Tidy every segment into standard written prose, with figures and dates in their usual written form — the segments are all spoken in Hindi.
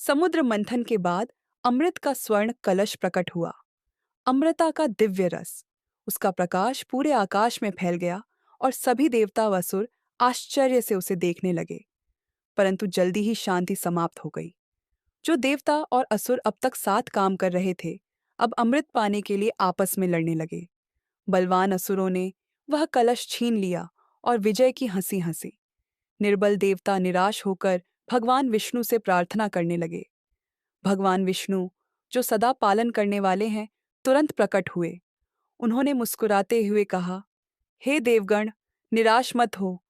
समुद्र मंथन के बाद अमृत का स्वर्ण कलश प्रकट हुआ। अमृता का दिव्य रस, उसका प्रकाश पूरे आकाश में फैल गया और सभी देवता व असुर आश्चर्य से उसे देखने लगे। परंतु जल्दी ही शांति समाप्त हो गई। जो देवता और असुर अब तक साथ काम कर रहे थे, अब अमृत पाने के लिए आपस में लड़ने लगे। बलवान असुरों ने वह कलश छीन लिया और विजय की हंसी हंसी। निर्बल देवता निराश होकर भगवान विष्णु से प्रार्थना करने लगे। भगवान विष्णु, जो सदा पालन करने वाले हैं, तुरंत प्रकट हुए। उन्होंने मुस्कुराते हुए कहा, हे देवगण, निराश मत हो।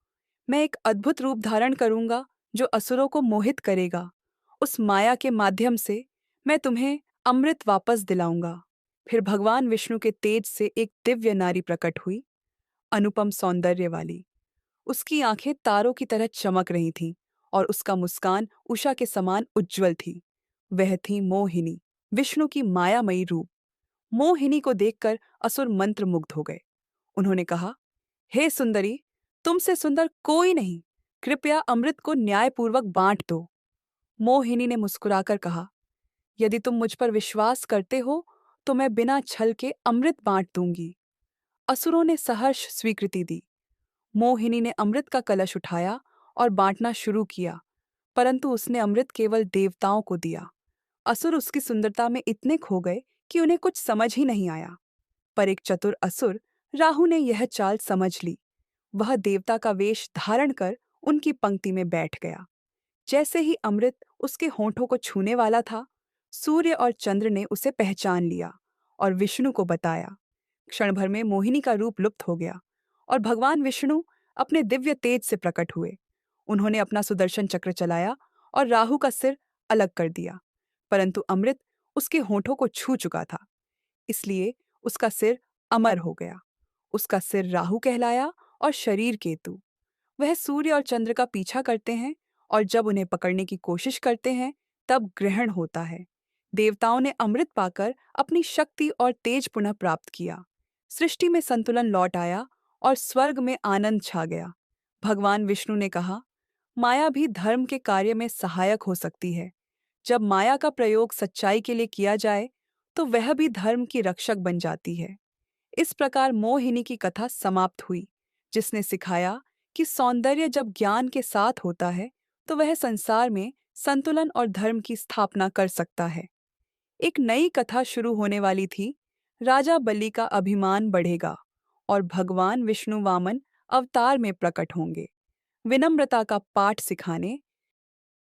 मैं एक अद्भुत रूप धारण करूंगा जो असुरों को मोहित करेगा। उस माया के माध्यम से मैं तुम्हें अमृत वापस दिलाऊंगा। फिर भगवान विष्णु के तेज से एक दिव्य नारी प्रकट हुई, अनुपम सौंदर्य वाली। उसकी आंखें तारों की तरह चमक रही थीं और उसका मुस्कान उषा के समान उज्ज्वल थी। वह थी मोहिनी, विष्णु की मायामयी रूप। मोहिनी को देखकर असुर मंत्रमुग्ध हो गए। उन्होंने कहा, हे सुंदरी, तुमसे सुंदर कोई नहीं। कृपया अमृत को न्यायपूर्वक बांट दो। मोहिनी ने मुस्कुराकर कहा, यदि तुम मुझ पर विश्वास करते हो तो मैं बिना छल के अमृत बांट दूंगी। असुरों ने सहर्ष स्वीकृति दी। मोहिनी ने अमृत का कलश उठाया और बांटना शुरू किया, परंतु उसने अमृत केवल देवताओं को दिया। असुर उसकी सुंदरता में इतने खो गए कि उन्हें कुछ समझ ही नहीं आया। पर एक चतुर असुर राहु ने यह चाल समझ ली। वह देवता का वेश धारण कर उनकी पंक्ति में बैठ गया। जैसे ही अमृत उसके होठों को छूने वाला था, सूर्य और चंद्र ने उसे पहचान लिया और विष्णु को बताया। क्षण भर में मोहिनी का रूप लुप्त हो गया और भगवान विष्णु अपने दिव्य तेज से प्रकट हुए। उन्होंने अपना सुदर्शन चक्र चलाया और राहु का सिर अलग कर दिया, परंतु अमृत उसके होठों को छू चुका था, इसलिए उसका सिर अमर हो गया। उसका सिर राहु कहलाया और शरीर केतु। वह सूर्य और चंद्र का पीछा करते हैं और जब उन्हें पकड़ने की कोशिश करते हैं तब ग्रहण होता है। देवताओं ने अमृत पाकर अपनी शक्ति और तेज पुनः प्राप्त किया। सृष्टि में संतुलन लौट आया और स्वर्ग में आनंद छा गया। भगवान विष्णु ने कहा, माया भी धर्म के कार्य में सहायक हो सकती है। जब माया का प्रयोग सच्चाई के लिए किया जाए तो वह भी धर्म की रक्षक बन जाती है। इस प्रकार मोहिनी की कथा समाप्त हुई, जिसने सिखाया कि सौंदर्य जब ज्ञान के साथ होता है तो वह संसार में संतुलन और धर्म की स्थापना कर सकता है। एक नई कथा शुरू होने वाली थी। राजा बलि का अभिमान बढ़ेगा और भगवान विष्णु वामन अवतार में प्रकट होंगे, विनम्रता का पाठ सिखाने